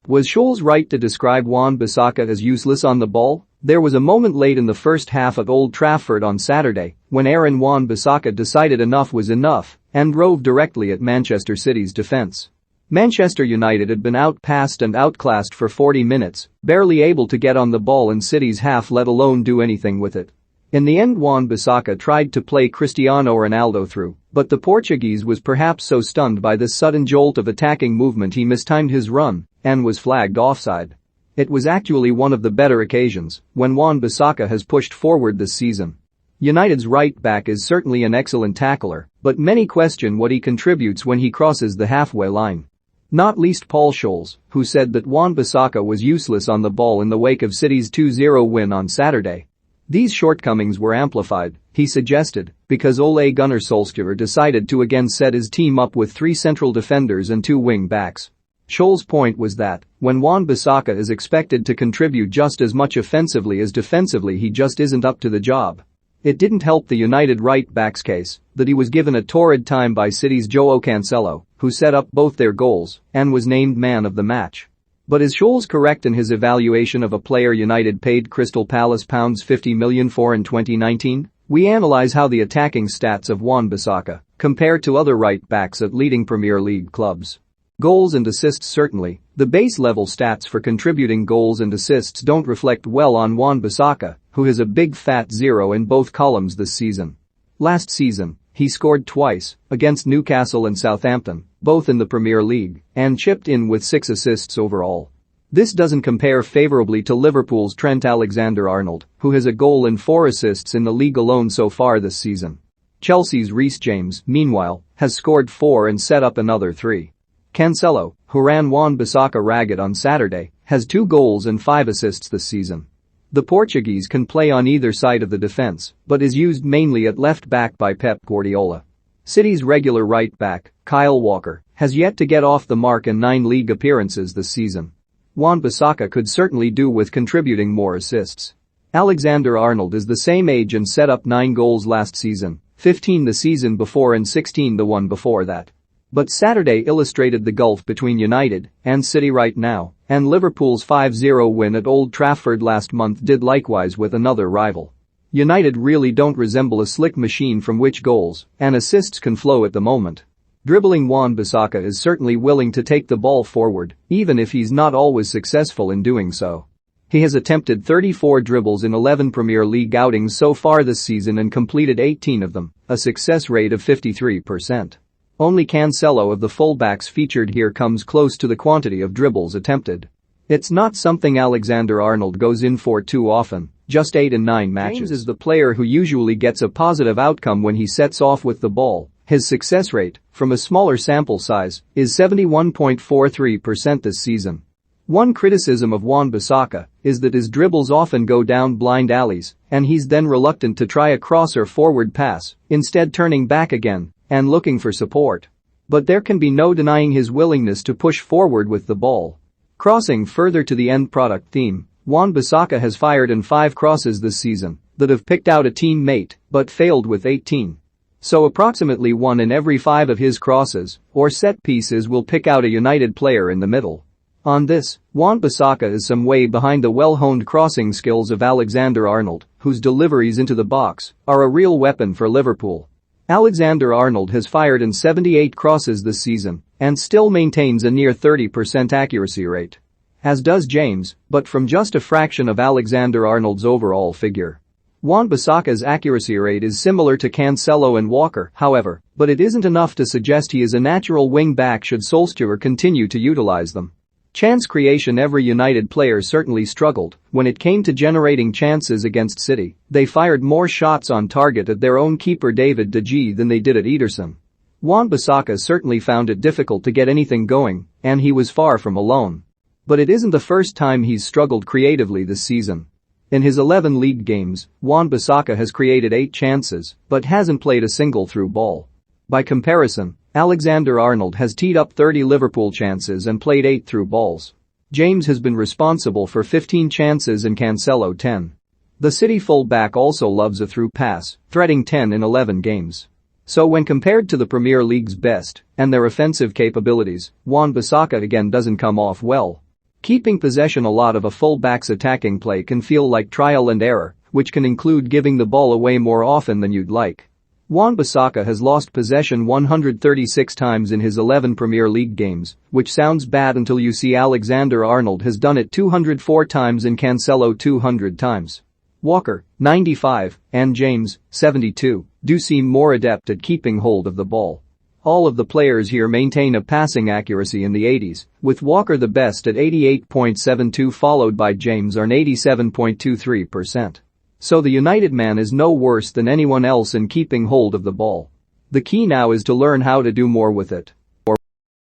Was Scholes right to describe Wan-Bissaka as useless on the ball? There was a moment late in the first half at Old Trafford on Saturday when Wan-Bissaka decided enough was enough and drove directly at Manchester City's defence. Manchester United had been outpassed and outclassed for 40 minutes, barely able to get on the ball in City's half, let alone do anything with it. In the end, Wan-Bissaka tried to play Cristiano Ronaldo through, but the Portuguese was perhaps so stunned by this sudden jolt of attacking movement he mistimed his run and was flagged offside. It was actually one of the better occasions when Wan-Bissaka has pushed forward this season. United's right-back is certainly an excellent tackler, but many question what he contributes when he crosses the halfway line. Not least Paul Scholes, who said that Wan-Bissaka was useless on the ball in the wake of City's 2-0 win on Saturday. These shortcomings were amplified, he suggested, because Ole Gunnar Solskjaer decided to again set his team up with 3 central defenders and 2 wing-backs. Scholes' point was that, when Wan-Bissaka is expected to contribute just as much offensively as defensively, he just isn't up to the job. It didn't help the United right-back's case that he was given a torrid time by City's João Cancelo, who set up both their goals and was named man of the match. But is Scholes correct in his evaluation of a player United paid Crystal Palace £50 million for in 2019? We analyse how the attacking stats of Wan-Bissaka compare to other right-backs at leading Premier League clubs. Goals and assists. Certainly, the base-level stats for contributing goals and assists don't reflect well on Wan-Bissaka, who has a big fat 0 in both columns this season. Last season, he scored twice against Newcastle and Southampton, both in the Premier League, and chipped in with 6 assists overall. This doesn't compare favourably to Liverpool's Trent Alexander-Arnold, who has a goal and 4 assists in the league alone so far this season. Chelsea's Reece James, meanwhile, has scored 4 and set up another 3. Cancelo, who ran Wan-Bissaka ragged on Saturday, has 2 goals and 5 assists this season. The Portuguese can play on either side of the defence, but is used mainly at left-back by Pep Guardiola. City's regular right-back, Kyle Walker, has yet to get off the mark in 9 league appearances this season. Wan-Bissaka could certainly do with contributing more assists. Alexander-Arnold is the same age and set up 9 goals last season, 15 the season before and 16 the one before that. But Saturday illustrated the gulf between United and City right now, and Liverpool's 5-0 win at Old Trafford last month did likewise with another rival. United really don't resemble a slick machine from which goals and assists can flow at the moment. Dribbling Wan-Bissaka is certainly willing to take the ball forward, even if he's not always successful in doing so. He has attempted 34 dribbles in 11 Premier League outings so far this season and completed 18 of them, a success rate of 53%. Only Cancelo of the fullbacks featured here comes close to the quantity of dribbles attempted. It's not something Alexander-Arnold goes in for too often, just 8 in 9 matches. James is the player who usually gets a positive outcome when he sets off with the ball. His success rate, from a smaller sample size, is 71.43% this season. One criticism of Wan-Bissaka is that his dribbles often go down blind alleys, and he's then reluctant to try a cross or forward pass, instead turning back again and looking for support. But there can be no denying his willingness to push forward with the ball. Crossing further to the end product theme, Wan-Bissaka has fired in 5 crosses this season that have picked out a teammate but failed with 18. So approximately 1 in every 5 of his crosses or set pieces will pick out a United player in the middle. On this, Wan-Bissaka is some way behind the well-honed crossing skills of Alexander-Arnold, whose deliveries into the box are a real weapon for Liverpool. Alexander-Arnold has fired in 78 crosses this season and still maintains a near 30% accuracy rate. As does James, but from just a fraction of Alexander-Arnold's overall figure. Wan-Bissaka's accuracy rate is similar to Cancelo and Walker, however, but it isn't enough to suggest he is a natural wing-back should Solskjaer continue to utilize them. Chance creation. Every United player certainly struggled when it came to generating chances against City. They fired more shots on target at their own keeper David De Gea than they did at Ederson. Wan-Bissaka certainly found it difficult to get anything going, and he was far from alone. But it isn't the first time he's struggled creatively this season. In his 11 league games, Wan-Bissaka has created 8 chances but hasn't played a single through ball. By comparison, Alexander-Arnold has teed up 30 Liverpool chances and played 8 through balls. James has been responsible for 15 chances and Cancelo 10. The City full-back also loves a through pass, threading 10 in 11 games. So when compared to the Premier League's best and their offensive capabilities, Wan-Bissaka again doesn't come off well. Keeping possession a lot of a full-back's attacking play can feel like trial and error, which can include giving the ball away more often than you'd like. Wan-Bissaka has lost possession 136 times in his 11 Premier League games, which sounds bad until you see Alexander-Arnold has done it 204 times and Cancelo 200 times. Walker, 95, and James, 72, do seem more adept at keeping hold of the ball. All of the players here maintain a passing accuracy in the 80s, with Walker the best at 88.72 followed by James on 87.23%. So the United man is no worse than anyone else in keeping hold of the ball. The key now is to learn how to do more with it.